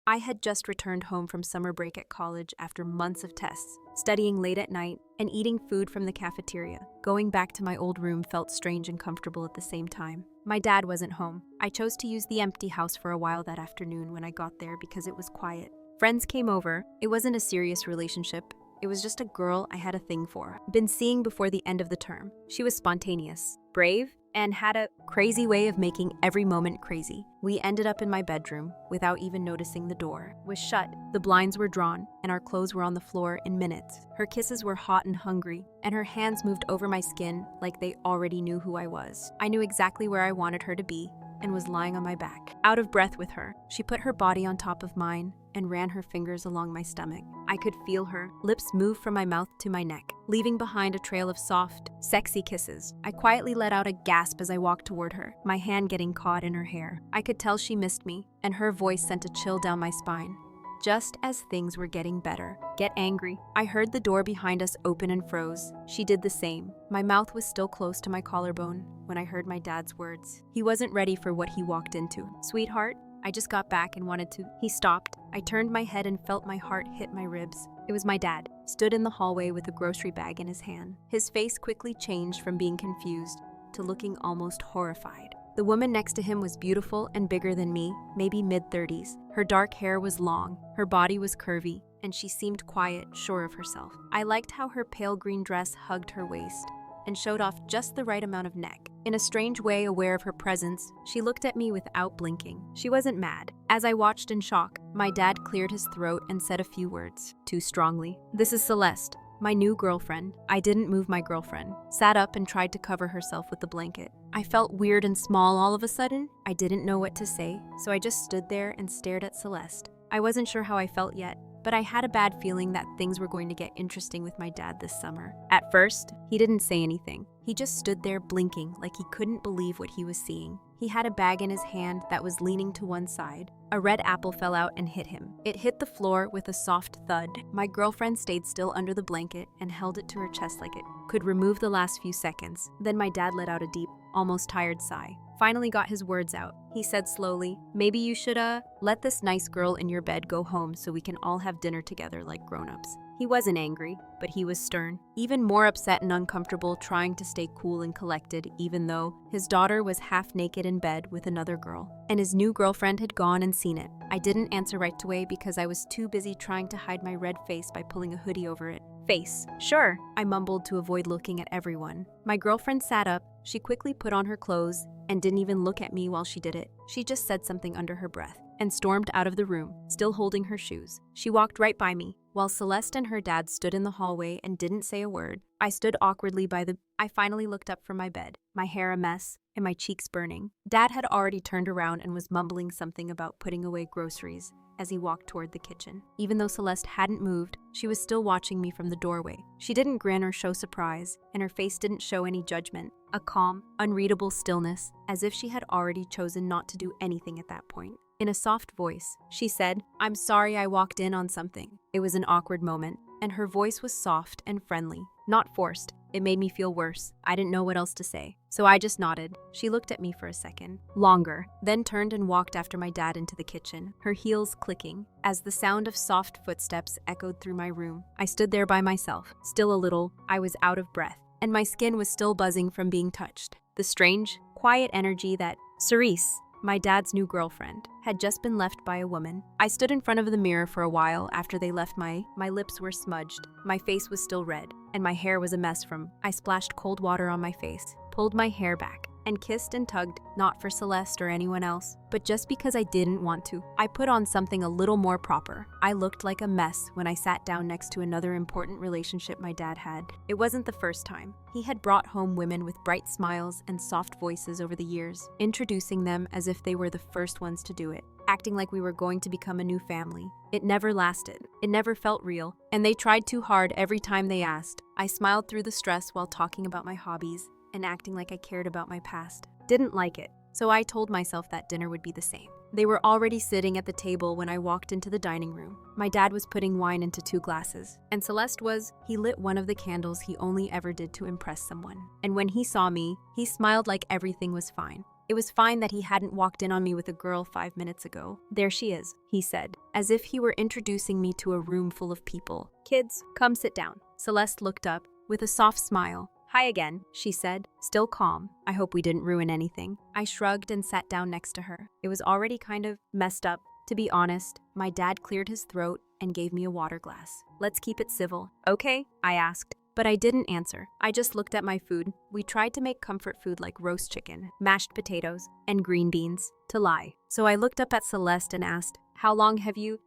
I had just returned home from summer break at college after months of tests, studying late at night, and eating food from the cafeteria. Going back to my old room felt strange and comfortable at the same time. My dad wasn't home. I chose to use the empty house for a while that afternoon when I got there because it was quiet. Friends came over. It wasn't a serious relationship. It was just a girl I had a thing for. Been seeing before the end of the term. She was spontaneous, brave, and had a crazy way of making every moment crazy. We ended up in my bedroom without even noticing the door was shut, the blinds were drawn, and our clothes were on the floor in minutes. Her kisses were hot and hungry, and her hands moved over my skin like they already knew who I was. I knew exactly where I wanted her to be and was lying on my back. Out of breath with her, she put her body on top of mine and ran her fingers along my stomach. I could feel her lips move from my mouth to my neck, leaving behind a trail of soft, sexy kisses. I quietly let out a gasp as I walked toward her, my hand getting caught in her hair. I could tell she missed me, and her voice sent a chill down my spine. Just as things were getting better. Get angry. I heard the door behind us open and froze. She did the same. My mouth was still close to my collarbone when I heard my dad's words. He wasn't ready for what he walked into. Sweetheart, I just got back and wanted to. He stopped. I turned my head and felt my heart hit my ribs. It was my dad, stood in the hallway with a grocery bag in his hand. His face quickly changed from being confused to looking almost horrified. The woman next to him was beautiful and bigger than me, maybe mid-30s. Her dark hair was long, her body was curvy, and she seemed quiet, sure of herself. I liked how her pale green dress hugged her waist and showed off just the right amount of neck. In a strange way aware of her presence, she looked at me without blinking. She wasn't mad. As I watched in shock, my dad cleared his throat and said a few words, too strongly. "This is Celeste, my new girlfriend." I didn't move my girlfriend, sat up and tried to cover herself with the blanket. I felt weird and small all of a sudden. I didn't know what to say, so I just stood there and stared at Celeste. I wasn't sure how I felt yet, but I had a bad feeling that things were going to get interesting with my dad this summer. At first, he didn't say anything. He just stood there blinking like he couldn't believe what he was seeing. He had a bag in his hand that was leaning to one side. A red apple fell out and hit him. It hit the floor with a soft thud. My girlfriend stayed still under the blanket and held it to her chest like it could remove the last few seconds. Then my dad let out a deep, almost tired sigh. Finally got his words out. He said slowly, "Maybe you should, let this nice girl in your bed go home so we can all have dinner together like grown-ups." He wasn't angry, but he was stern, even more upset and uncomfortable, trying to stay cool and collected, even though his daughter was half naked in bed with another girl, and his new girlfriend had gone and seen it. I didn't answer right away because I was too busy trying to hide my red face by pulling a hoodie over it. "Face. Sure," I mumbled to avoid looking at everyone. My girlfriend sat up. She quickly put on her clothes and didn't even look at me while she did it. She just said something under her breath and stormed out of the room, still holding her shoes. She walked right by me, while Celeste and her dad stood in the hallway and didn't say a word. I stood awkwardly by the... I finally looked up from my bed, my hair a mess and my cheeks burning. Dad had already turned around and was mumbling something about putting away groceries as he walked toward the kitchen. Even though Celeste hadn't moved, she was still watching me from the doorway. She didn't grin or show surprise, and her face didn't show any judgment. A calm, unreadable stillness, as if she had already chosen not to do anything at that point. In a soft voice, she said, "I'm sorry I walked in on something." It was an awkward moment, and her voice was soft and friendly, not forced. It made me feel worse. I didn't know what else to say, so I just nodded. She looked at me for a second, longer, then turned and walked after my dad into the kitchen, her heels clicking, as the sound of soft footsteps echoed through my room. I stood there by myself, still a little. I was out of breath, and my skin was still buzzing from being touched. The strange, quiet energy that Cerise, my dad's new girlfriend, had just been left by a woman. I stood in front of the mirror for a while after they left. My lips were smudged, my face was still red, and my hair was a mess from... I splashed cold water on my face, pulled my hair back, and kissed and tugged, not for Celeste or anyone else, but just because I didn't want to. I put on something a little more proper. I looked like a mess when I sat down next to another important relationship my dad had. It wasn't the first time. He had brought home women with bright smiles and soft voices over the years, introducing them as if they were the first ones to do it, acting like we were going to become a new family. It never lasted. It never felt real, and they tried too hard every time they asked. I smiled through the stress while talking about my hobbies and acting like I cared about my past. Didn't like it, so I told myself that dinner would be the same. They were already sitting at the table when I walked into the dining room. My dad was putting wine into 2 glasses, and Celeste was... He lit one of the candles he only ever did to impress someone. And when he saw me, he smiled like everything was fine. It was fine that he hadn't walked in on me with a girl 5 minutes ago. There she is, he said, as if he were introducing me to a room full of people. Kids, come sit down. Celeste looked up with a soft smile. Hi again, she said, still calm. I hope we didn't ruin anything. I shrugged and sat down next to her. It was already kind of messed up. To be honest, my dad cleared his throat and gave me a water glass. Let's keep it civil. Okay? I asked. But I didn't answer. I just looked at my food. We tried to make comfort food like roast chicken, mashed potatoes, and green beans to lie. So I looked up at Celeste and asked, How long have you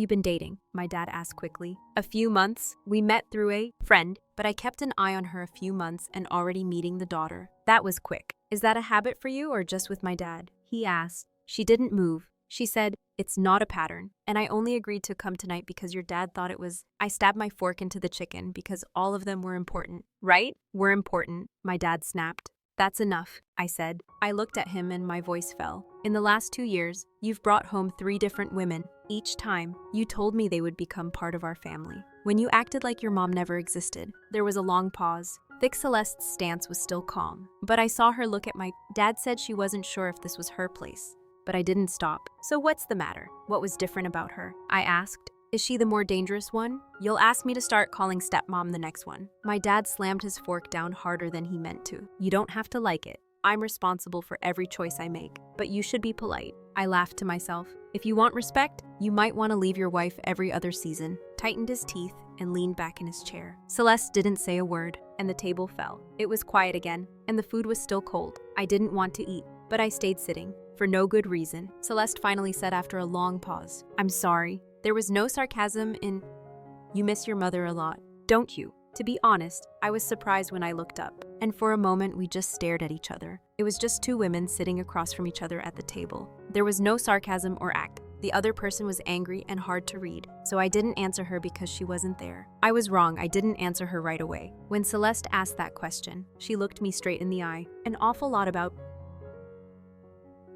been dating? My dad asked quickly. A few months. We met through a friend, but I kept an eye on her a few months and already meeting the daughter. That was quick. Is that a habit for you or just with my dad? He asked. She didn't move. She said, It's not a pattern, and I only agreed to come tonight because your dad thought it was. I stabbed my fork into the chicken because all of them were important. Right? Were important, my dad snapped. That's enough, I said. I looked at him and my voice fell. In the last 2 years, you've brought home 3 different women. Each time, you told me they would become part of our family. When you acted like your mom never existed, there was a long pause. Thick Celeste's stance was still calm, but I saw her look at my dad said she wasn't sure if this was her place. But I didn't stop. So what's the matter? What was different about her? I asked. Is she the more dangerous one? You'll ask me to start calling stepmom the next one. My dad slammed his fork down harder than he meant to. You don't have to like it. I'm responsible for every choice I make, but you should be polite. I laughed to myself. If you want respect, you might want to leave your wife every other season. Tightened his teeth and leaned back in his chair. Celeste didn't say a word, and the table fell. It was quiet again, and the food was still cold. I didn't want to eat, but I stayed sitting. For no good reason. Celeste finally said after a long pause, I'm sorry. There was no sarcasm in, You miss your mother a lot, don't you? To be honest, I was surprised when I looked up, and for a moment we just stared at each other. It was just 2 women sitting across from each other at the table. There was no sarcasm or act. The other person was angry and hard to read, so I didn't answer her because she wasn't there. I was wrong, I didn't answer her right away. When Celeste asked that question, she looked me straight in the eye. An awful lot about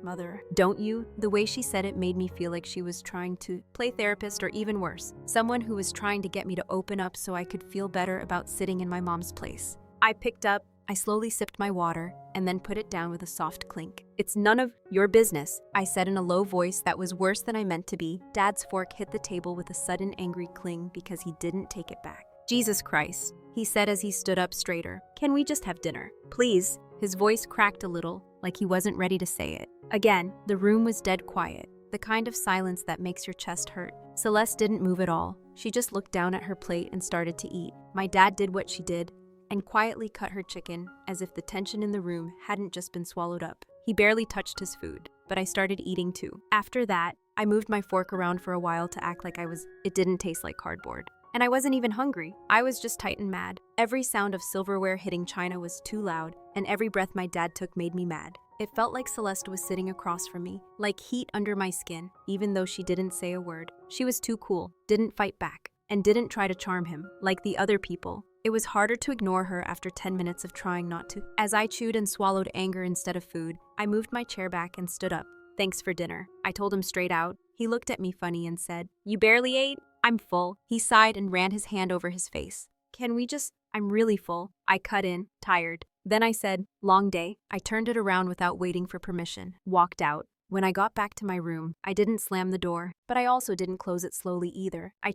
mother, don't you? The way she said it made me feel like she was trying to play therapist or even worse, someone who was trying to get me to open up so I could feel better about sitting in my mom's place. I slowly sipped my water and then put it down with a soft clink. It's none of your business, I said in a low voice that was worse than I meant to be. Dad's fork hit the table with a sudden angry cling because he didn't take it back. Jesus Christ, he said as he stood up straighter. Can we just have dinner? Please? His voice cracked a little, like he wasn't ready to say it. Again, the room was dead quiet, the kind of silence that makes your chest hurt. Celeste didn't move at all. She just looked down at her plate and started to eat. My dad did what she did and quietly cut her chicken as if the tension in the room hadn't just been swallowed up. He barely touched his food, but I started eating too. After that, I moved my fork around for a while to act like it didn't taste like cardboard. And I wasn't even hungry. I was just tight and mad. Every sound of silverware hitting china was too loud, and every breath my dad took made me mad. It felt like Celeste was sitting across from me, like heat under my skin, even though she didn't say a word. She was too cool, didn't fight back, and didn't try to charm him, like the other people. It was harder to ignore her after 10 minutes of trying not to. As I chewed and swallowed anger instead of food, I moved my chair back and stood up. Thanks for dinner, I told him straight out. He looked at me funny and said, You barely ate? I'm full. He sighed and ran his hand over his face. I'm really full. I cut in, tired. Then I said, Long day. I turned it around without waiting for permission, walked out. When I got back to my room, I didn't slam the door, but I also didn't close it slowly either. I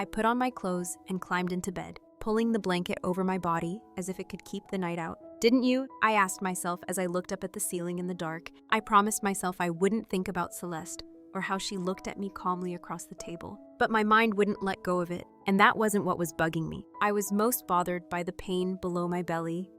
put on my clothes and climbed into bed, pulling the blanket over my body as if it could keep the night out. Didn't you? I asked myself as I looked up at the ceiling in the dark. I promised myself I wouldn't think about Celeste or how she looked at me calmly across the table. But my mind wouldn't let go of it, and that wasn't what was bugging me. I was most bothered by the pain below my belly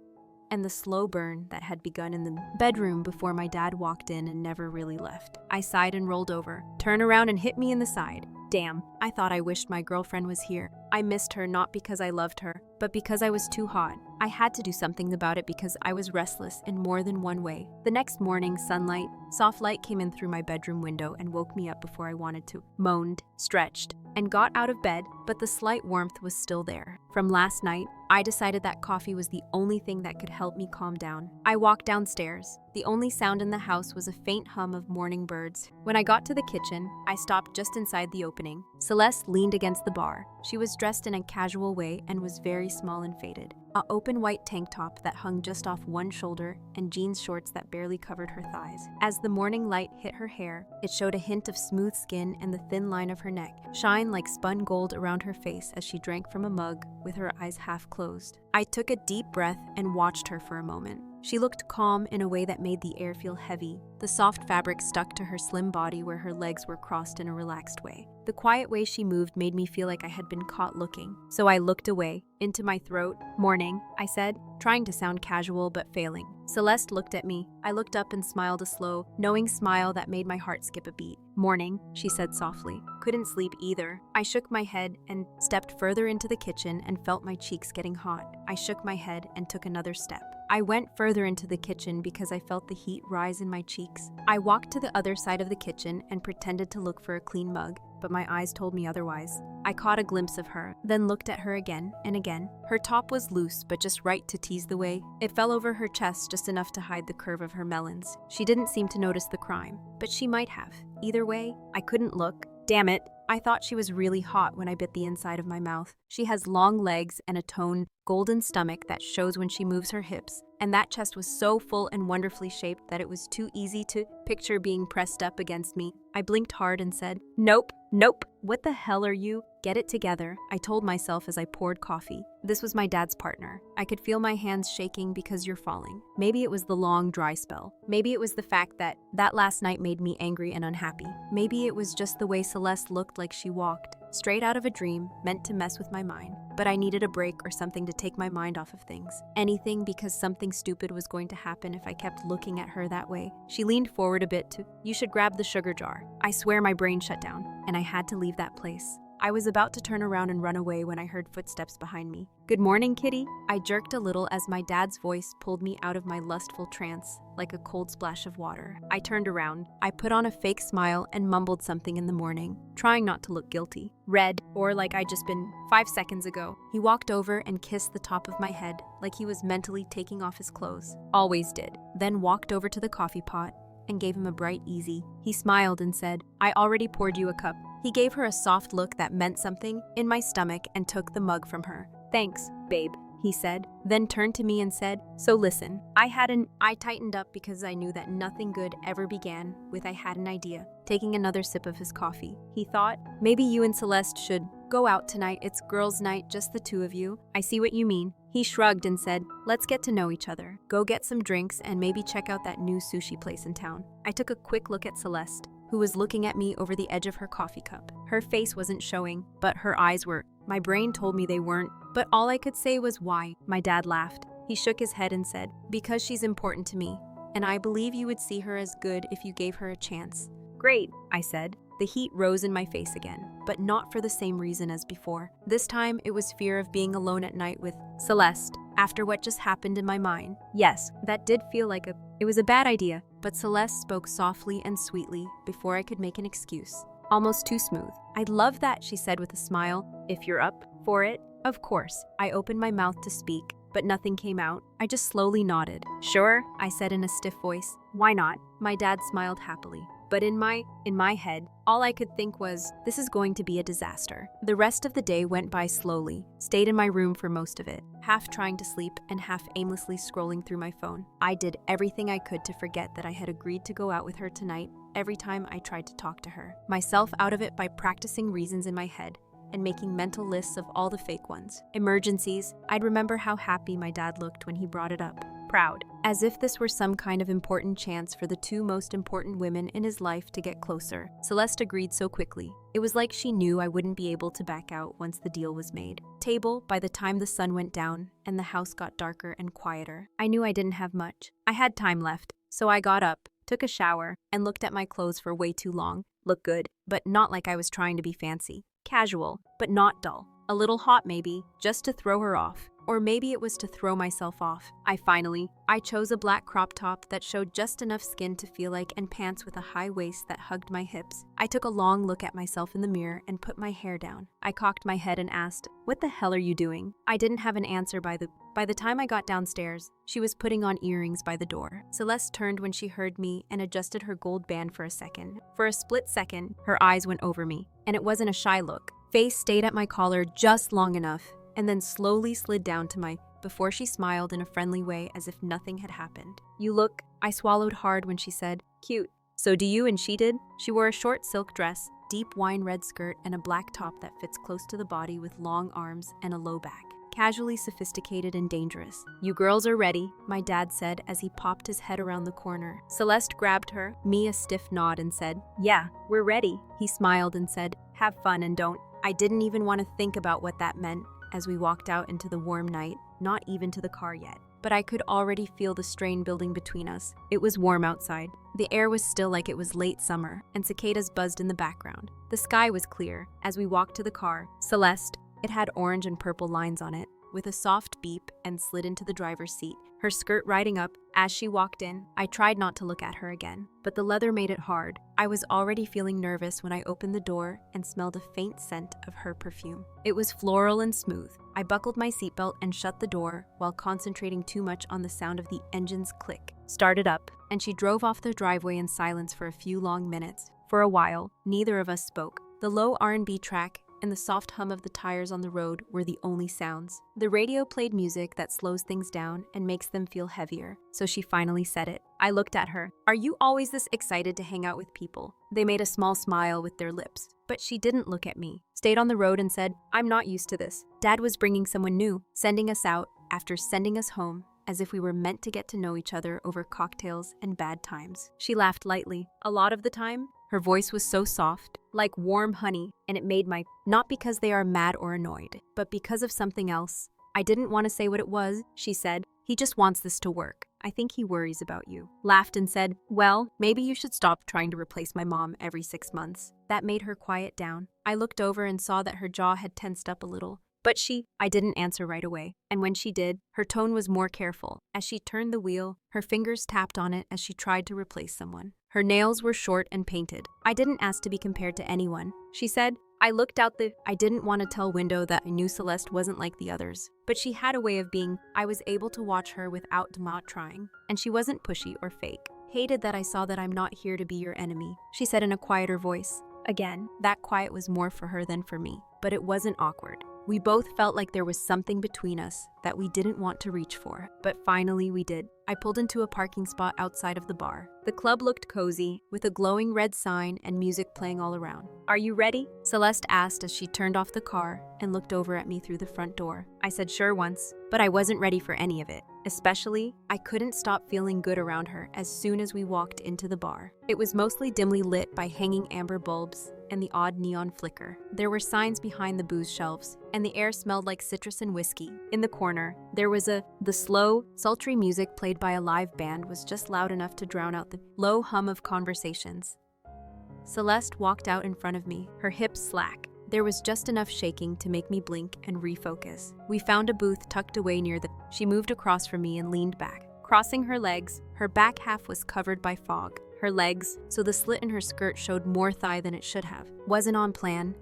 and the slow burn that had begun in the bedroom before my dad walked in and never really left. I sighed and rolled over, turned around and hit me in the side. Damn, I thought I wished my girlfriend was here. I missed her not because I loved her, but because I was too hot. I had to do something about it because I was restless in more than one way. The next morning, soft light came in through my bedroom window and woke me up before I wanted to. Moaned, stretched, and got out of bed, but the slight warmth was still there. From last night, I decided that coffee was the only thing that could help me calm down. I walked downstairs. The only sound in the house was a faint hum of morning birds. When I got to the kitchen, I stopped just inside the opening. Celeste leaned against the bar. She was dressed in a casual way and was very small and faded. An open white tank top that hung just off one shoulder and jeans shorts that barely covered her thighs. As the morning light hit her hair, it showed a hint of smooth skin and the thin line of her neck shine like spun gold around her face as she drank from a mug with her eyes half closed. I took a deep breath and watched her for a moment. She looked calm in a way that made the air feel heavy. The soft fabric stuck to her slim body where her legs were crossed in a relaxed way. The quiet way she moved made me feel like I had been caught looking. So I looked away, into my throat. "Morning," I said, trying to sound casual but failing. Celeste looked at me. I looked up and smiled a slow, knowing smile that made my heart skip a beat. "Morning," she said softly. Couldn't sleep either. I shook my head and stepped further into the kitchen and felt my cheeks getting hot. I shook my head and took another step. I went further into the kitchen because I felt the heat rise in my cheeks. I walked to the other side of the kitchen and pretended to look for a clean mug, but my eyes told me otherwise. I caught a glimpse of her, then looked at her again and again. Her top was loose, but just right to tease the way. It fell over her chest just enough to hide the curve of her melons. She didn't seem to notice the crime, but she might have. Either way, I couldn't look. Damn it. I thought she was really hot when I bit the inside of my mouth. She has long legs and a toned, golden stomach that shows when she moves her hips, and that chest was so full and wonderfully shaped that it was too easy to picture being pressed up against me. I blinked hard and said, "Nope, nope. What the hell are you? Get it together," I told myself as I poured coffee. This was my dad's partner. I could feel my hands shaking because you're falling. Maybe it was the long, dry spell. Maybe it was the fact that last night made me angry and unhappy. Maybe it was just the way Celeste looked like she walked. Straight out of a dream, meant to mess with my mind. But I needed a break or something to take my mind off of things. Anything, because something stupid was going to happen if I kept looking at her that way. She leaned forward a bit to, "You should grab the sugar jar." I swear my brain shut down, and I had to leave that place. I was about to turn around and run away when I heard footsteps behind me. "Good morning, kitty." I jerked a little as my dad's voice pulled me out of my lustful trance, like a cold splash of water. I turned around. I put on a fake smile and mumbled something in the morning, trying not to look guilty. Red, or like I'd just been 5 seconds ago. He walked over and kissed the top of my head, like he was mentally taking off his clothes. Always did. Then walked over to the coffee pot and gave him a bright easy. He smiled and said, "I already poured you a cup." He gave her a soft look that meant something in my stomach and took the mug from her. "Thanks, babe," he said, then turned to me and said, "So listen, I tightened up because I knew that nothing good ever began with I had an idea." Taking another sip of his coffee, he thought, "Maybe you and Celeste should go out tonight. It's girls' night, just the two of you." "I see what you mean." He shrugged and said, "Let's get to know each other. Go get some drinks and maybe check out that new sushi place in town." I took a quick look at Celeste, who was looking at me over the edge of her coffee cup. Her face wasn't showing, but her eyes were. My brain told me they weren't, but all I could say was why. My dad laughed. He shook his head and said, "Because she's important to me, and I believe you would see her as good if you gave her a chance." "Great," I said. The heat rose in my face again, but not for the same reason as before. This time, it was fear of being alone at night with Celeste, after what just happened in my mind. Yes, that did feel like it was a bad idea, but Celeste spoke softly and sweetly before I could make an excuse. Almost too smooth. "I'd love that," she said with a smile. "If you're up for it." "Of course." I opened my mouth to speak, but nothing came out. I just slowly nodded. "Sure," I said in a stiff voice. "Why not?" My dad smiled happily. But in my head, all I could think was, this is going to be a disaster. The rest of the day went by slowly, stayed in my room for most of it, half trying to sleep and half aimlessly scrolling through my phone. I did everything I could to forget that I had agreed to go out with her tonight every time I tried to talk to her. Myself out of it by practicing reasons in my head and making mental lists of all the fake ones. Emergencies, I'd remember how happy my dad looked when he brought it up. Proud. As if this were some kind of important chance for the two most important women in his life to get closer. Celeste agreed so quickly. It was like she knew I wouldn't be able to back out once the deal was made. Table, by the time the sun went down and the house got darker and quieter. I knew I didn't have much. I had time left, so I got up, took a shower, and looked at my clothes for way too long. Looked good, but not like I was trying to be fancy. Casual, but not dull. A little hot maybe, just to throw her off. Or maybe it was to throw myself off. I chose a black crop top that showed just enough skin to feel like and pants with a high waist that hugged my hips. I took a long look at myself in the mirror and put my hair down. I cocked my head and asked, "What the hell are you doing?" I didn't have an answer by the time I got downstairs. She was putting on earrings by the door. Celeste turned when she heard me and adjusted her gold band for a second. For a split second, her eyes went over me, and it wasn't a shy look. Face stayed at my collar just long enough, and then slowly slid down to my before she smiled in a friendly way as if nothing had happened. "You look," I swallowed hard when she said, "cute." "So do you," and she did. She wore a short silk dress, deep wine red skirt, and a black top that fits close to the body with long arms and a low back. Casually sophisticated and dangerous. "You girls are ready," my dad said as he popped his head around the corner. Celeste grabbed her, me a stiff nod, and said, "Yeah, we're ready." He smiled and said, "Have fun and don't." I didn't even want to think about what that meant as we walked out into the warm night, not even to the car yet. But I could already feel the strain building between us. It was warm outside. The air was still like it was late summer, and cicadas buzzed in the background. The sky was clear. As we walked to the car, Celeste, it had orange and purple lines on it, with a soft beep, and slid into the driver's seat, her skirt riding up. As she walked in, I tried not to look at her again, but the leather made it hard. I was already feeling nervous when I opened the door and smelled a faint scent of her perfume. It was floral and smooth. I buckled my seatbelt and shut the door while concentrating too much on the sound of the engine's click. Started up, and she drove off the driveway in silence for a few long minutes. For a while, neither of us spoke. The low R&B track and the soft hum of the tires on the road were the only sounds. The radio played music that slows things down and makes them feel heavier, so she finally said it. I looked at her. "Are you always this excited to hang out with people?" They made a small smile with their lips, but she didn't look at me. Stayed on the road and said, "I'm not used to this." Dad was bringing someone new, sending us out after sending us home, as if we were meant to get to know each other over cocktails and bad times. She laughed lightly. "A lot of the time?" Her voice was so soft, like warm honey, and it made not because they are mad or annoyed, but because of something else. I didn't want to say what it was. She said, "He just wants this to work. I think he worries about you." Laughed and said, "Well, maybe you should stop trying to replace my mom every 6 months. That made her quiet down. I looked over and saw that her jaw had tensed up a little. But I didn't answer right away, and when she did, her tone was more careful. As she turned the wheel, her fingers tapped on it as she tried to replace someone. Her nails were short and painted. I didn't ask to be compared to anyone. She said, I looked out I didn't want to tell window that I knew Celeste wasn't like the others, but she had a way of being. I was able to watch her without not trying, and she wasn't pushy or fake. Hated that I saw that I'm not here to be your enemy, she said in a quieter voice. Again, that quiet was more for her than for me, but it wasn't awkward. We both felt like there was something between us that we didn't want to reach for, but finally we did. I pulled into a parking spot outside of the bar. The club looked cozy, with a glowing red sign and music playing all around. "Are you ready?" Celeste asked as she turned off the car and looked over at me through the front door. I said sure once, but I wasn't ready for any of it. Especially, I couldn't stop feeling good around her as soon as we walked into the bar. It was mostly dimly lit by hanging amber bulbs and the odd neon flicker. There were signs behind the booze shelves, and the air smelled like citrus and whiskey. In the corner, there was the slow, sultry music played by a live band was just loud enough to drown out the low hum of conversations. Celeste walked out in front of me, her hips slack. There was just enough shaking to make me blink and refocus. We found a booth tucked away near She moved across from me and leaned back. Crossing her legs, her back half was covered by fog. Her legs, so the slit in her skirt showed more thigh than it should have. Wasn't on plan.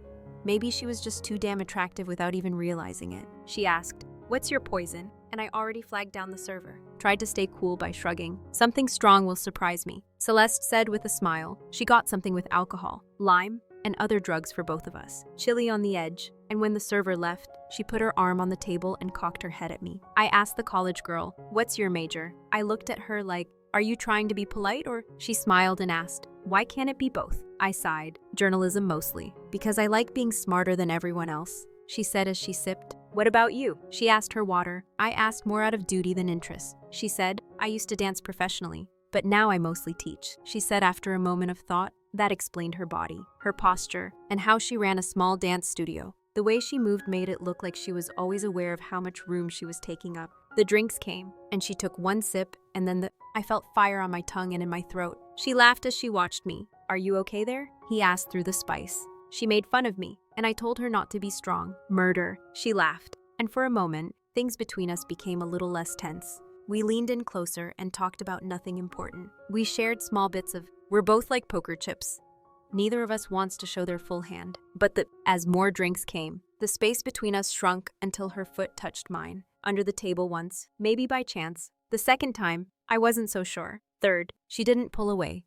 Maybe she was just too damn attractive without even realizing it. She asked, "What's your poison?" And I already flagged down the server. Tried to stay cool by shrugging. "Something strong will surprise me," Celeste said with a smile. She got something with alcohol, lime, and other drugs for both of us. Chilly on the edge, and when the server left, she put her arm on the table and cocked her head at me. I asked the college girl, "What's your major?" I looked at her like, "Are you trying to be polite or?" She smiled and asked, "Why can't it be both?" I sighed. "Journalism mostly, because I like being smarter than everyone else," she said as she sipped. "What about you?" She asked her water. I asked more out of duty than interest. She said, "I used to dance professionally, but now I mostly teach," she said after a moment of thought. That explained her body, her posture, and how she ran a small dance studio. The way she moved made it look like she was always aware of how much room she was taking up. The drinks came, and she took one sip, and then I felt fire on my tongue and in my throat. She laughed as she watched me. "Are you okay there?" he asked through the spice. She made fun of me, and I told her not to be strong. "Murder," she laughed. And for a moment, things between us became a little less tense. We leaned in closer and talked about nothing important. We shared small bits of, we're both like poker chips. Neither of us wants to show their full hand. As more drinks came, the space between us shrunk until her foot touched mine. Under the table once, maybe by chance. The second time, I wasn't so sure. Third, she didn't pull away.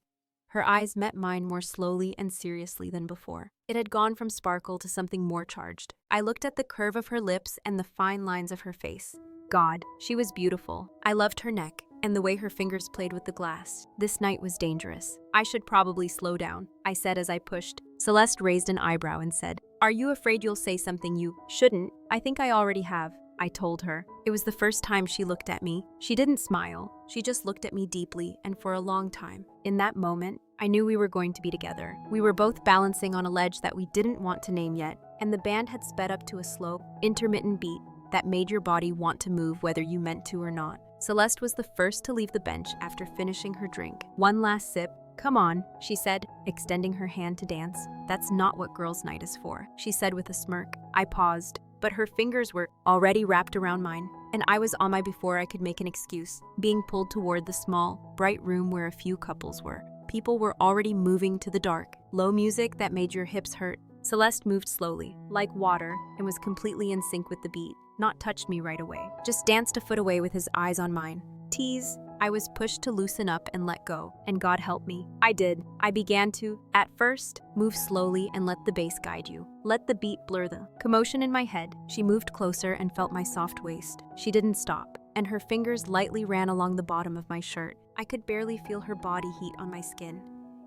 Her eyes met mine more slowly and seriously than before. It had gone from sparkle to something more charged. I looked at the curve of her lips and the fine lines of her face. God, she was beautiful. I loved her neck and the way her fingers played with the glass. This night was dangerous. I should probably slow down, I said as I pushed. Celeste raised an eyebrow and said, "Are you afraid you'll say something you shouldn't?" "I think I already have," I told her. It was the first time she looked at me. She didn't smile. She just looked at me deeply and for a long time. In that moment, I knew we were going to be together. We were both balancing on a ledge that we didn't want to name yet, and the band had sped up to a slow, intermittent beat that made your body want to move whether you meant to or not. Celeste was the first to leave the bench after finishing her drink. One last sip. "Come on," she said, extending her hand to dance. "That's not what girls' night is for," she said with a smirk. I paused, but her fingers were already wrapped around mine, and I was on my before I could make an excuse, being pulled toward the small, bright room where a few couples were. People were already moving to the dark, low music that made your hips hurt. Celeste moved slowly, like water, and was completely in sync with the beat. Not touched me right away, just danced a foot away with his eyes on mine. Tease. I was pushed to loosen up and let go, and God help me. I did. I began to, at first, move slowly and let the bass guide you. Let the beat blur the commotion in my head. She moved closer and felt my soft waist. She didn't stop, and her fingers lightly ran along the bottom of my shirt. I could barely feel her body heat on my skin.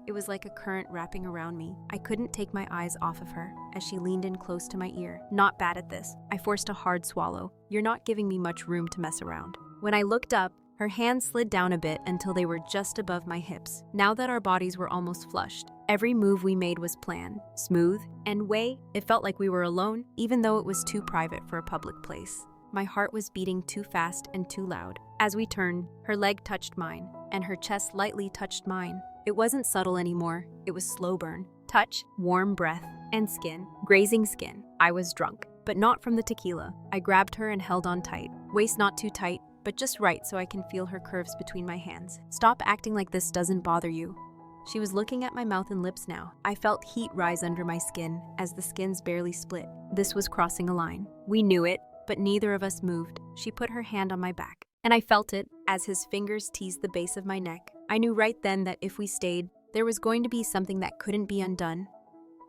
It was like a current wrapping around me. I couldn't take my eyes off of her as she leaned in close to my ear. Not bad at this. I forced a hard swallow. "You're not giving me much room to mess around." When I looked up, her hands slid down a bit until they were just above my hips. Now that our bodies were almost flushed, every move we made was planned, smooth, and it felt like we were alone, even though it was too private for a public place. My heart was beating too fast and too loud. As we turned, her leg touched mine, and her chest lightly touched mine. It wasn't subtle anymore. It was slow burn. Touch, warm breath, and skin. Grazing skin. I was drunk, but not from the tequila. I grabbed her and held on tight. Waist not too tight, but just right so I can feel her curves between my hands. "Stop acting like this doesn't bother you." She was looking at my mouth and lips now. I felt heat rise under my skin as the skins barely split. This was crossing a line. We knew it, but neither of us moved. She put her hand on my back, and I felt it as his fingers teased the base of my neck. I knew right then that if we stayed, there was going to be something that couldn't be undone,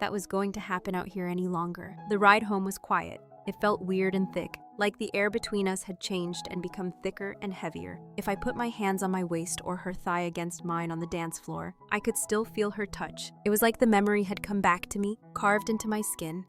that was going to happen out here any longer. The ride home was quiet. It felt weird and thick, like the air between us had changed and become thicker and heavier. If I put my hands on my waist or her thigh against mine on the dance floor, I could still feel her touch. It was like the memory had come back to me, carved into my skin.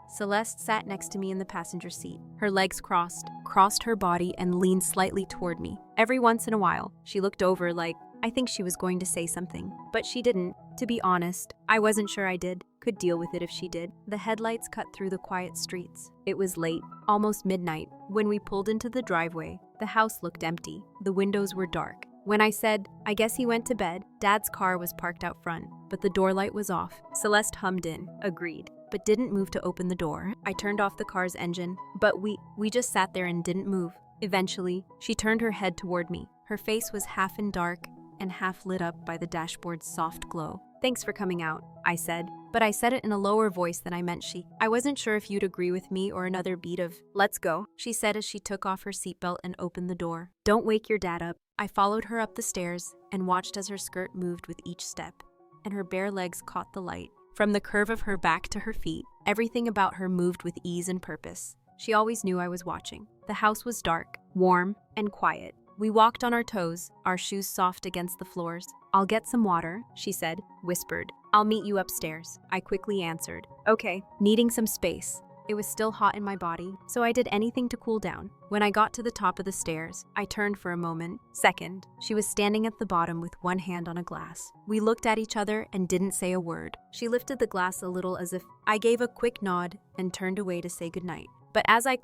Celeste sat next to me in the passenger seat. Her legs crossed her body and leaned slightly toward me. Every once in a while, she looked over like, I think she was going to say something, but she didn't. To be honest, I wasn't sure I could deal with it if she did. The headlights cut through the quiet streets. It was late, almost midnight. When we pulled into the driveway, the house looked empty. The windows were dark. When I said, "I guess he went to bed," Dad's car was parked out front, but the door light was off. Celeste hummed in, agreed, but didn't move to open the door. I turned off the car's engine, but we just sat there and didn't move. Eventually, she turned her head toward me. Her face was half in dark and half lit up by the dashboard's soft glow. "Thanks for coming out," I said, but I said it in a lower voice than I meant I wasn't sure if you'd agree with me or another beat of, "Let's go," she said as she took off her seatbelt and opened the door. "Don't wake your dad up." I followed her up the stairs and watched as her skirt moved with each step, and her bare legs caught the light. From the curve of her back to her feet, everything about her moved with ease and purpose. She always knew I was watching. The house was dark, warm, and quiet. We walked on our toes, our shoes soft against the floors. "I'll get some water," she said, whispered. "I'll meet you upstairs," I quickly answered. "Okay." Needing some space. It was still hot in my body, so I did anything to cool down. When I got to the top of the stairs, I turned for a moment. Second, she was standing at the bottom with one hand on a glass. We looked at each other and didn't say a word. She lifted the glass a little as if I gave a quick nod and turned away to say goodnight. But as I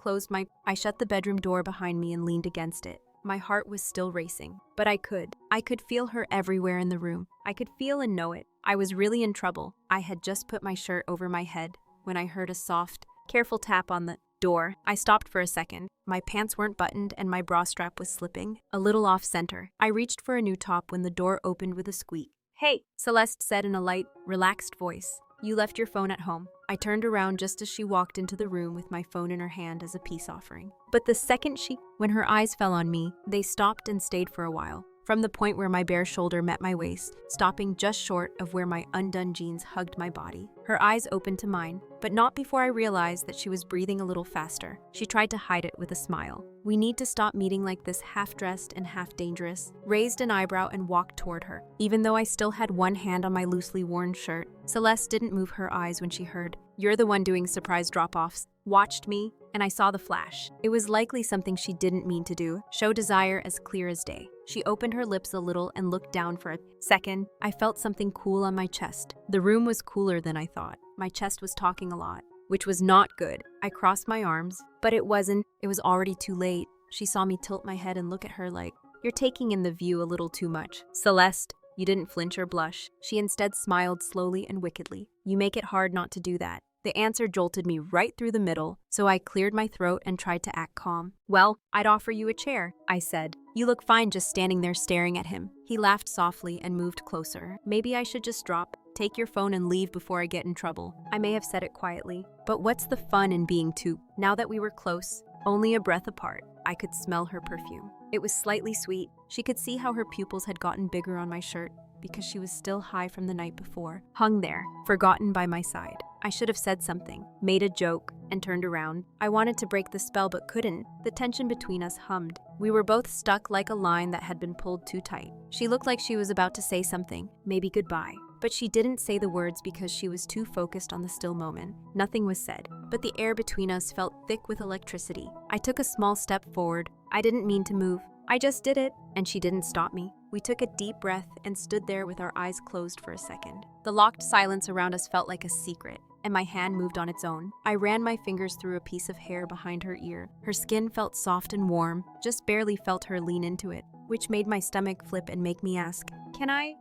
I shut the bedroom door behind me and leaned against it. My heart was still racing, but I could feel her everywhere in the room. I could feel and know it. I was really in trouble. I had just put my shirt over my head when I heard a soft, careful tap on the Door. I stopped for a second. My pants weren't buttoned and my bra strap was slipping, a little off center. I reached for a new top when the door opened with a squeak. "Hey," Celeste said in a light, relaxed voice. "You left your phone at home." I turned around just as she walked into the room with my phone in her hand as a peace offering. But the second when her eyes fell on me, they stopped and stayed for a while. From the point where my bare shoulder met my waist, stopping just short of where my undone jeans hugged my body. Her eyes opened to mine, but not before I realized that she was breathing a little faster. She tried to hide it with a smile. "We need to stop meeting like this, half-dressed and half-dangerous." Raised an eyebrow and walked toward her. Even though I still had one hand on my loosely worn shirt, Celeste didn't move her eyes when she heard, "You're the one doing surprise drop-offs," watched me, and I saw the flash. It was likely something she didn't mean to do, show desire as clear as day. She opened her lips a little and looked down for a second. I felt something cool on my chest. The room was cooler than I thought. My chest was talking a lot, which was not good. I crossed my arms, but it wasn't. It was already too late. She saw me tilt my head and look at her like, "You're taking in the view a little too much." "Celeste." You didn't flinch or blush. She instead smiled slowly and wickedly. "You make it hard not to do that." The answer jolted me right through the middle, so I cleared my throat and tried to act calm. "Well, I'd offer you a chair," I said. "You look fine just standing there staring at him." He laughed softly and moved closer. "Maybe I should just take your phone and leave before I get in trouble." I may have said it quietly, but what's the fun in being too? Now that we were close, only a breath apart, I could smell her perfume. It was slightly sweet. She could see how her pupils had gotten bigger on my shirt because she was still high from the night before, hung there, forgotten by my side. I should have said something, made a joke, and turned around. I wanted to break the spell but couldn't. The tension between us hummed. We were both stuck like a line that had been pulled too tight. She looked like she was about to say something, maybe goodbye. But she didn't say the words because she was too focused on the still moment. Nothing was said, but the air between us felt thick with electricity. I took a small step forward. I didn't mean to move. I just did it, and she didn't stop me. We took a deep breath and stood there with our eyes closed for a second. The locked silence around us felt like a secret, and my hand moved on its own. I ran my fingers through a piece of hair behind her ear. Her skin felt soft and warm, just barely felt her lean into it, which made my stomach flip and make me ask,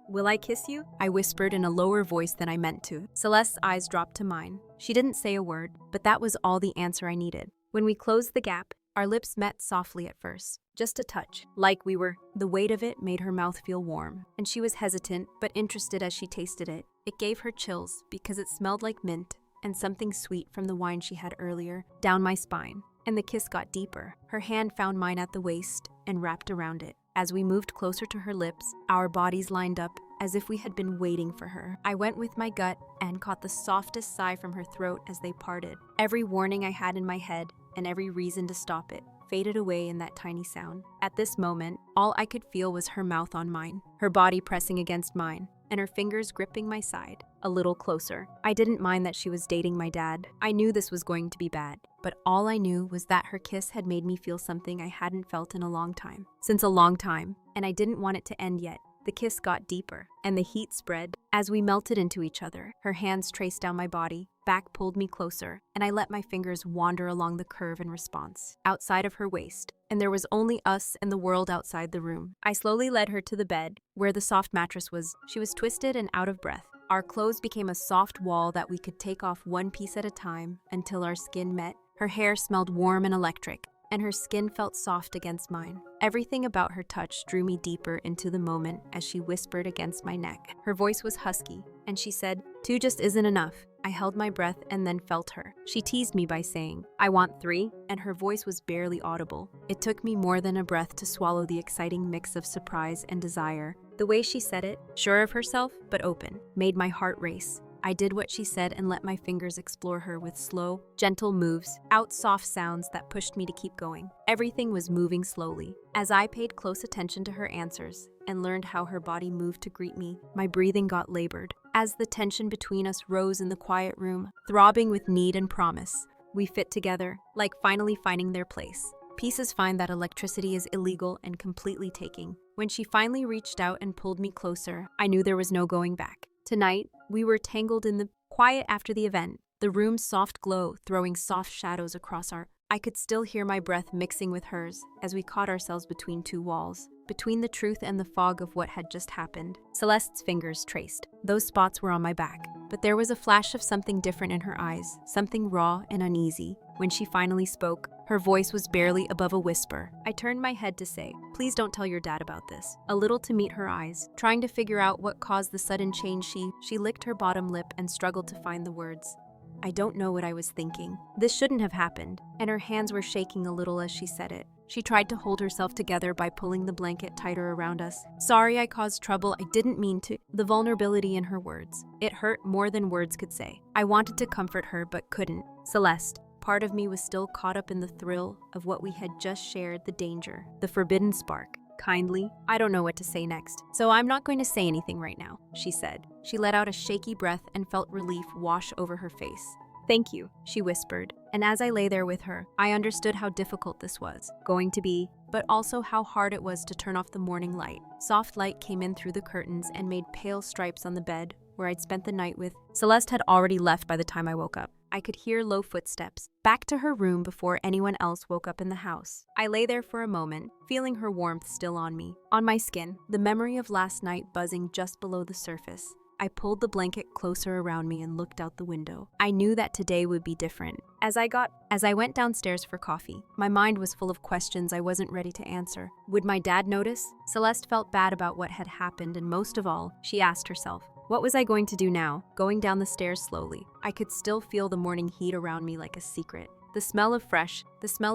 Will I kiss you?" I whispered in a lower voice than I meant to. Celeste's eyes dropped to mine. She didn't say a word, but that was all the answer I needed. When we closed the gap, our lips met softly at first, just a touch, like we were. The weight of it made her mouth feel warm, and she was hesitant but interested as she tasted it. It gave her chills because it smelled like mint and something sweet from the wine she had earlier, down my spine. And the kiss got deeper. Her hand found mine at the waist and wrapped around it. As we moved closer to her lips, our bodies lined up as if we had been waiting for her. I went with my gut and caught the softest sigh from her throat as they parted. Every warning I had in my head and every reason to stop it faded away in that tiny sound. At this moment, all I could feel was her mouth on mine, her body pressing against mine, and her fingers gripping my side, a little closer. I didn't mind that she was dating my dad. I knew this was going to be bad, but all I knew was that her kiss had made me feel something I hadn't felt in a long time. Since a long time, and I didn't want it to end yet. The kiss got deeper, and the heat spread. As we melted into each other, her hands traced down my body, back pulled me closer, and I let my fingers wander along the curve in response, outside of her waist, and there was only us and the world outside the room. I slowly led her to the bed, where the soft mattress was. She was twisted and out of breath. Our clothes became a soft wall that we could take off one piece at a time until our skin met. Her hair smelled warm and electric, and her skin felt soft against mine. Everything about her touch drew me deeper into the moment as she whispered against my neck. Her voice was husky, and she said, "Two just isn't enough." I held my breath and then felt her. She teased me by saying, "I want 3," and her voice was barely audible. It took me more than a breath to swallow the exciting mix of surprise and desire. The way she said it, sure of herself but open, made my heart race. I did what she said and let my fingers explore her with slow, gentle moves, out soft sounds that pushed me to keep going. Everything was moving slowly. As I paid close attention to her answers and learned how her body moved to greet me, my breathing got labored. As the tension between us rose in the quiet room, throbbing with need and promise, we fit together, like finally finding their place. Pieces find that electricity is illegal and completely taking. When she finally reached out and pulled me closer, I knew there was no going back. Tonight, we were tangled in the quiet after the event, the room's soft glow throwing soft shadows across our I could still hear my breath mixing with hers as we caught ourselves between two walls, between the truth and the fog of what had just happened. Celeste's fingers traced. Those spots were on my back, but there was a flash of something different in her eyes, something raw and uneasy. When she finally spoke, her voice was barely above a whisper. I turned my head to say, "Please don't tell your dad about this." A little to meet her eyes, trying to figure out what caused the sudden change, she licked her bottom lip and struggled to find the words. I don't know what I was thinking. This shouldn't have happened, and her hands were shaking a little as she said it. She tried to hold herself together by pulling the blanket tighter around us. "Sorry I caused trouble, I didn't mean to." The vulnerability in her words. It hurt more than words could say. I wanted to comfort her but couldn't. Celeste. Part of me was still caught up in the thrill of what we had just shared, the danger, the forbidden spark. Kindly, I don't know what to say next, so I'm not going to say anything right now, she said. She let out a shaky breath and felt relief wash over her face. "Thank you," she whispered, and as I lay there with her, I understood how difficult this was going to be, but also how hard it was to turn off the morning light. Soft light came in through the curtains and made pale stripes on the bed where I'd spent the night with. Celeste had already left by the time I woke up. I could hear low footsteps, back to her room before anyone else woke up in the house. I lay there for a moment, feeling her warmth still on me, on my skin, the memory of last night buzzing just below the surface. I pulled the blanket closer around me and looked out the window. I knew that today would be different. As I went downstairs for coffee, my mind was full of questions I wasn't ready to answer. Would my dad notice? Celeste felt bad about what had happened, and most of all, she asked herself, what was I going to do now? Going down the stairs slowly, I could still feel the morning heat around me like a secret. The smell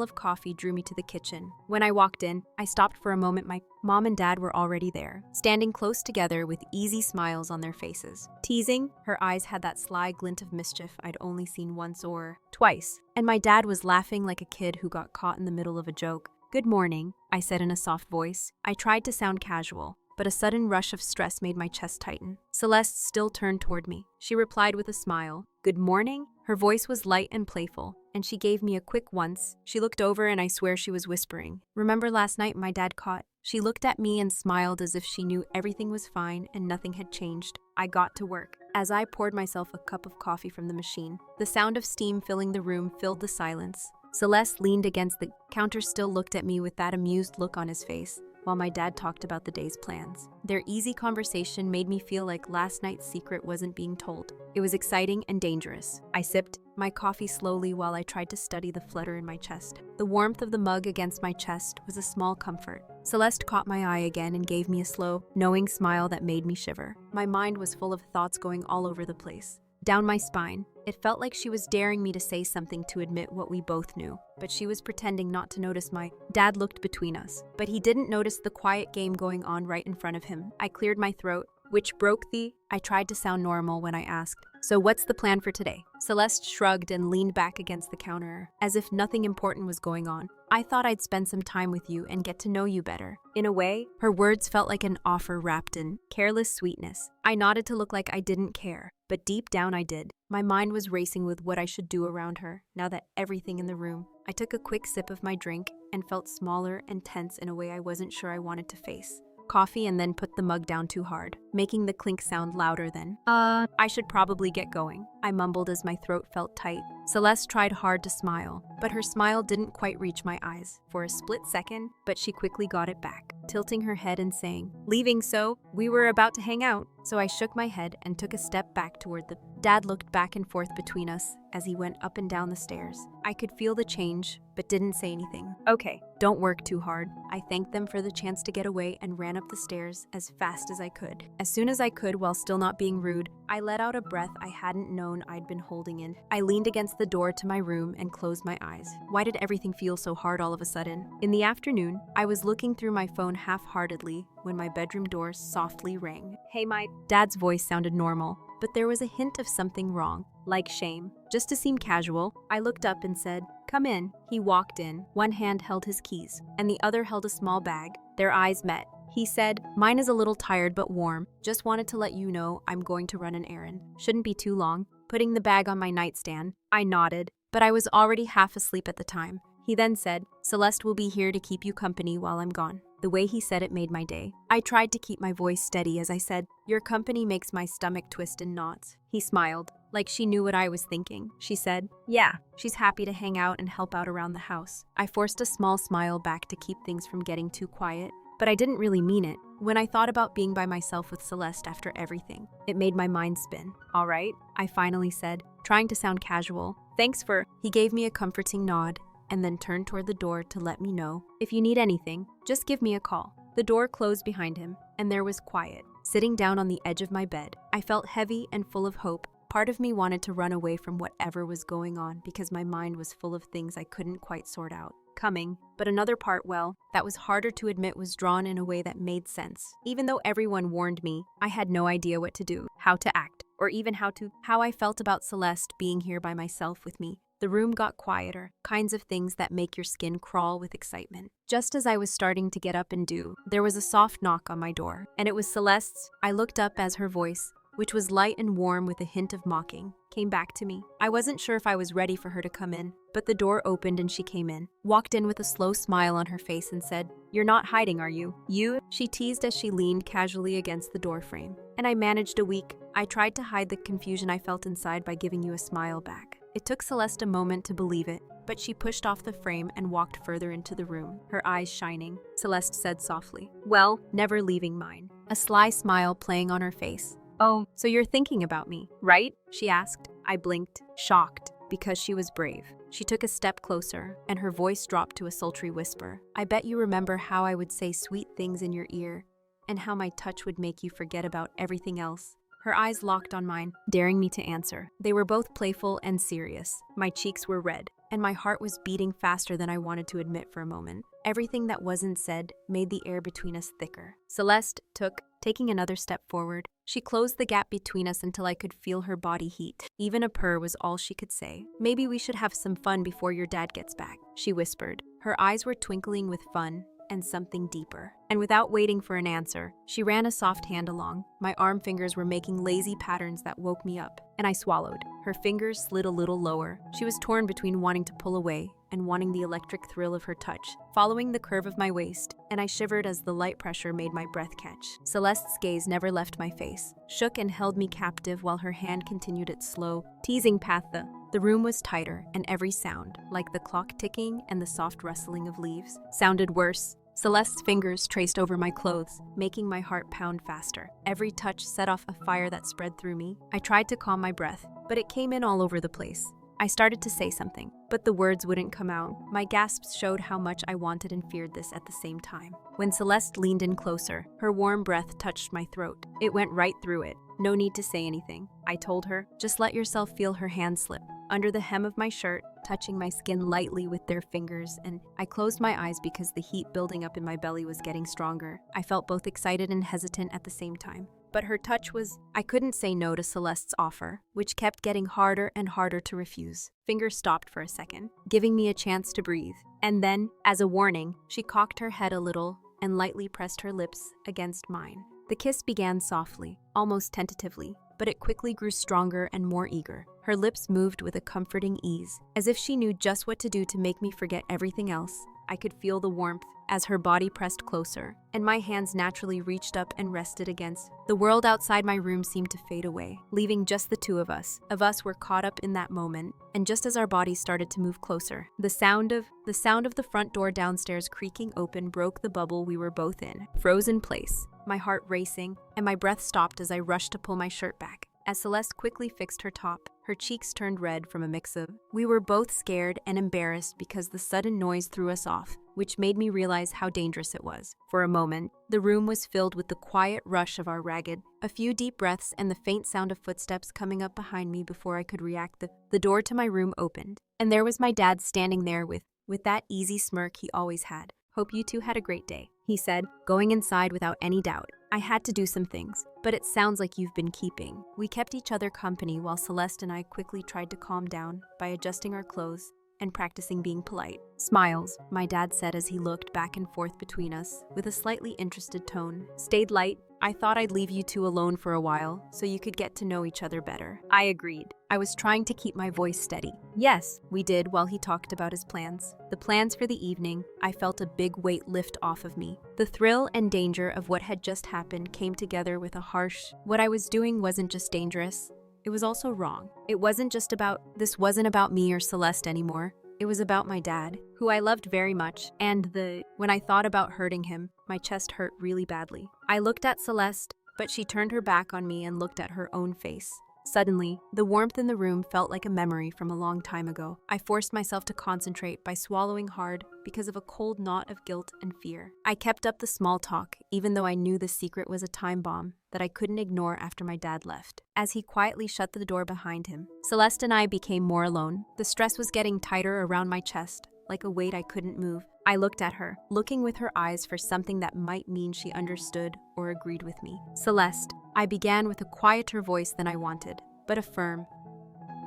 of coffee drew me to the kitchen. When I walked in, I stopped for a moment. My mom and dad were already there, standing close together with easy smiles on their faces. Teasing, her eyes had that sly glint of mischief I'd only seen once or twice. And my dad was laughing like a kid who got caught in the middle of a joke. "Good morning," I said in a soft voice. I tried to sound casual, but a sudden rush of stress made my chest tighten. Celeste still turned toward me. She replied with a smile. "Good morning?" Her voice was light and playful, and she gave me a quick once. She looked over and I swear she was whispering. "Remember last night my dad caught?" She looked at me and smiled as if she knew everything was fine and nothing had changed. I got to work. As I poured myself a cup of coffee from the machine, the sound of steam filling the room filled the silence. Celeste leaned against the counter, still looked at me with that amused look on his face, while my dad talked about the day's plans. Their easy conversation made me feel like last night's secret wasn't being told. It was exciting and dangerous. I sipped my coffee slowly while I tried to study the flutter in my chest. The warmth of the mug against my chest was a small comfort. Celeste caught my eye again and gave me a slow, knowing smile that made me shiver. My mind was full of thoughts going all over the place. Down my spine, it felt like she was daring me to say something to admit what we both knew, but she was pretending not to notice. My dad looked between us, but he didn't notice the quiet game going on right in front of him. I cleared my throat, which broke the... I tried to sound normal when I asked, "So what's the plan for today?" Celeste shrugged and leaned back against the counter, as if nothing important was going on. "I thought I'd spend some time with you and get to know you better." In a way, her words felt like an offer wrapped in careless sweetness. I nodded to look like I didn't care, but deep down I did. My mind was racing with what I should do around her, now that everything in the room. I took a quick sip of my drink and felt smaller and tense in a way I wasn't sure I wanted to face. Coffee and then put the mug down too hard, making the clink sound louder than, I should probably get going," I mumbled as my throat felt tight. Celeste tried hard to smile, but her smile didn't quite reach my eyes for a split second, but she quickly got it back, tilting her head and saying, "Leaving so? We were about to hang out." So I shook my head and took a step back toward the... Dad looked back and forth between us as he went up and down the stairs. I could feel the change, but didn't say anything. "Okay, don't work too hard." I thanked them for the chance to get away and ran up the stairs as fast as I could. As soon as I could, while still not being rude, I let out a breath I hadn't known I'd been holding in. I leaned against the door to my room and closed my eyes. Why did everything feel so hard all of a sudden? In the afternoon, I was looking through my phone half-heartedly when my bedroom door softly rang. "Hey, my..." Dad's voice sounded normal, but there was a hint of something wrong, like shame. Just to seem casual, I looked up and said, "Come in." He walked in. One hand held his keys, and the other held a small bag. Their eyes met. He said, "Mine is a little tired but warm. Just wanted to let you know I'm going to run an errand. Shouldn't be too long." Putting the bag on my nightstand, I nodded, but I was already half asleep at the time. He then said, "Celeste will be here to keep you company while I'm gone." The way he said it made my day. I tried to keep my voice steady as I said, "Your company makes my stomach twist in knots." He smiled. like she knew what I was thinking. She said, "Yeah, she's happy to hang out and help out around the house." I forced a small smile back to keep things from getting too quiet, but I didn't really mean it. When I thought about being by myself with Celeste after everything, it made my mind spin. "All right," I finally said, trying to sound casual. "Thanks for—" He gave me a comforting nod and then turned toward the door to let me know, "If you need anything, just give me a call." The door closed behind him, and there was quiet. Sitting down on the edge of my bed, I felt heavy and full of hope. Part of me wanted to run away from whatever was going on because my mind was full of things I couldn't quite sort out. But another part, well, that was harder to admit, was drawn in a way that made sense. Even though everyone warned me, I had no idea what to do, how to act, or even how I felt about Celeste being here by myself with me. The room got quieter, kinds of things that make your skin crawl with excitement. Just as I was starting to get up and do, there was a soft knock on my door, and it was Celeste's. I looked up as her voice, which was light and warm with a hint of mocking, came back to me. I wasn't sure if I was ready for her to come in, but the door opened and she came in, walked in with a slow smile on her face and said, "You're not hiding, are you?" "You?" she teased as she leaned casually against the doorframe. And I managed a week. I tried to hide the confusion I felt inside by giving you a smile back. It took Celeste a moment to believe it, but she pushed off the frame and walked further into the room, her eyes shining. Celeste said softly, "Well, never leaving mine," a sly smile playing on her face. "Oh, so you're thinking about me, right?" she asked. I blinked, shocked, because she was brave. She took a step closer, and her voice dropped to a sultry whisper. "I bet you remember how I would say sweet things in your ear, and how my touch would make you forget about everything else." Her eyes locked on mine, daring me to answer. They were both playful and serious. My cheeks were red, and my heart was beating faster than I wanted to admit for a moment. Everything that wasn't said made the air between us thicker. Celeste taking another step forward. She closed the gap between us until I could feel her body heat. Even a purr was all she could say. "Maybe we should have some fun before your dad gets back," she whispered. Her eyes were twinkling with fun and something deeper. And without waiting for an answer, she ran a soft hand along. My arm fingers were making lazy patterns that woke me up, and I swallowed. Her fingers slid a little lower. She was torn between wanting to pull away and wanting the electric thrill of her touch, following the curve of my waist, and I shivered as the light pressure made my breath catch. Celeste's gaze never left my face, shook and held me captive while her hand continued its slow, teasing path. The room was tighter, and every sound, like the clock ticking and the soft rustling of leaves, sounded worse. Celeste's fingers traced over my clothes, making my heart pound faster. Every touch set off a fire that spread through me. I tried to calm my breath, but it came in all over the place. I started to say something, but the words wouldn't come out. My gasps showed how much I wanted and feared this at the same time. When Celeste leaned in closer, her warm breath touched my throat. It went right through it. "No need to say anything," I told her. "Just let yourself feel her hand slip under the hem of my shirt, touching my skin lightly with their fingers," and I closed my eyes because the heat building up in my belly was getting stronger. I felt both excited and hesitant at the same time. But her touch was— I couldn't say no to Celeste's offer, which kept getting harder and harder to refuse. Fingers stopped for a second, giving me a chance to breathe. And then, as a warning, she cocked her head a little and lightly pressed her lips against mine. The kiss began softly, almost tentatively, but it quickly grew stronger and more eager. Her lips moved with a comforting ease, as if she knew just what to do to make me forget everything else. I could feel the warmth as her body pressed closer, and my hands naturally reached up and rested against. The world outside my room seemed to fade away, leaving just the two of us. Were caught up in that moment, and just as our bodies started to move closer, the sound of the front door downstairs creaking open broke the bubble we were both in. Froze in place, my heart racing, and my breath stopped as I rushed to pull my shirt back. As Celeste quickly fixed her top, her cheeks turned red from a mix of— We were both scared and embarrassed because the sudden noise threw us off, which made me realize how dangerous it was. For a moment, the room was filled with the quiet rush of our ragged, a few deep breaths and the faint sound of footsteps coming up behind me before I could react. The door to my room opened, and there was my dad standing there with that easy smirk he always had. "Hope you two had a great day," he said, going inside without any doubt. "I had to do some things, but it sounds like you've been keeping." We kept each other company while Celeste and I quickly tried to calm down by adjusting our clothes and practicing being polite. "Smiles," my dad said as he looked back and forth between us with a slightly interested tone. "Stayed light. I thought I'd leave you two alone for a while so you could get to know each other better." I agreed. I was trying to keep my voice steady. "Yes, we did," while he talked about his plans. The plans for the evening. I felt a big weight lift off of me. The thrill and danger of what had just happened came together with a harsh— What I was doing wasn't just dangerous, it was also wrong. This wasn't about me or Celeste anymore. It was about my dad, who I loved very much, when I thought about hurting him, my chest hurt really badly. I looked at Celeste, but she turned her back on me and looked at her own face. Suddenly, the warmth in the room felt like a memory from a long time ago. I forced myself to concentrate by swallowing hard because of a cold knot of guilt and fear. I kept up the small talk, even though I knew the secret was a time bomb that I couldn't ignore after my dad left. As he quietly shut the door behind him, Celeste and I became more alone. The stress was getting tighter around my chest, like a weight I couldn't move. I looked at her, looking with her eyes for something that might mean she understood or agreed with me. Celeste, I began with a quieter voice than I wanted, but a firm,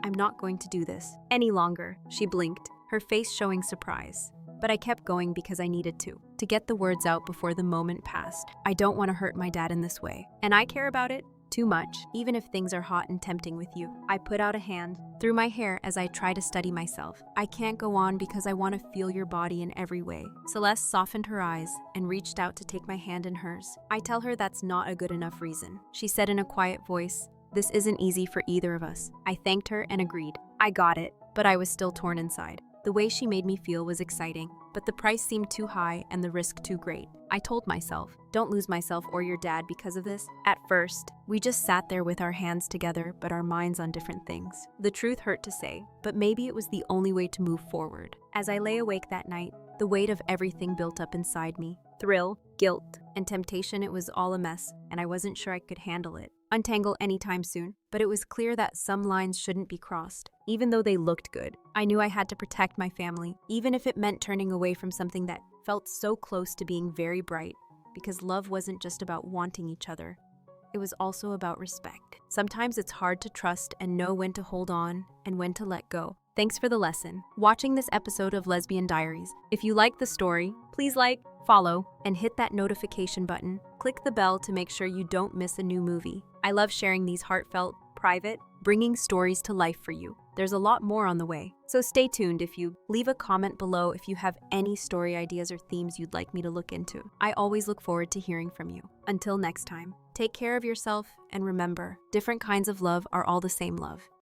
I'm not going to do this any longer. She blinked, her face showing surprise. But I kept going because I needed to get the words out before the moment passed. I don't want to hurt my dad in this way, and I care about it too much, even if things are hot and tempting with you. I put out a hand through my hair as I try to steady myself. I can't go on because I want to feel your body in every way. Celeste softened her eyes and reached out to take my hand in hers. I tell her that's not a good enough reason. She said in a quiet voice, this isn't easy for either of us. I thanked her and agreed. I got it, but I was still torn inside. The way she made me feel was exciting, but the price seemed too high and the risk too great. I told myself, don't lose myself or your dad because of this. At first, we just sat there with our hands together, but our minds on different things. The truth hurt to say, but maybe it was the only way to move forward. As I lay awake that night, the weight of everything built up inside me. Thrill, guilt, and temptation, it was all a mess, and I wasn't sure I could handle it. Untangle anytime soon, but it was clear that some lines shouldn't be crossed. Even though they looked good, I knew I had to protect my family, even if it meant turning away from something that felt so close to being very bright, because love wasn't just about wanting each other. It was also about respect. Sometimes it's hard to trust and know when to hold on and when to let go. Thanks for the lesson. Watching this episode of Lesbian Diaries. If you like the story, please like, follow, and hit that notification button. Click the bell to make sure you don't miss a new movie. I love sharing these heartfelt, private, bringing stories to life for you. There's a lot more on the way, so stay tuned. Leave a comment below if you have any story ideas or themes you'd like me to look into. I always look forward to hearing from you. Until next time, take care of yourself and remember, different kinds of love are all the same love.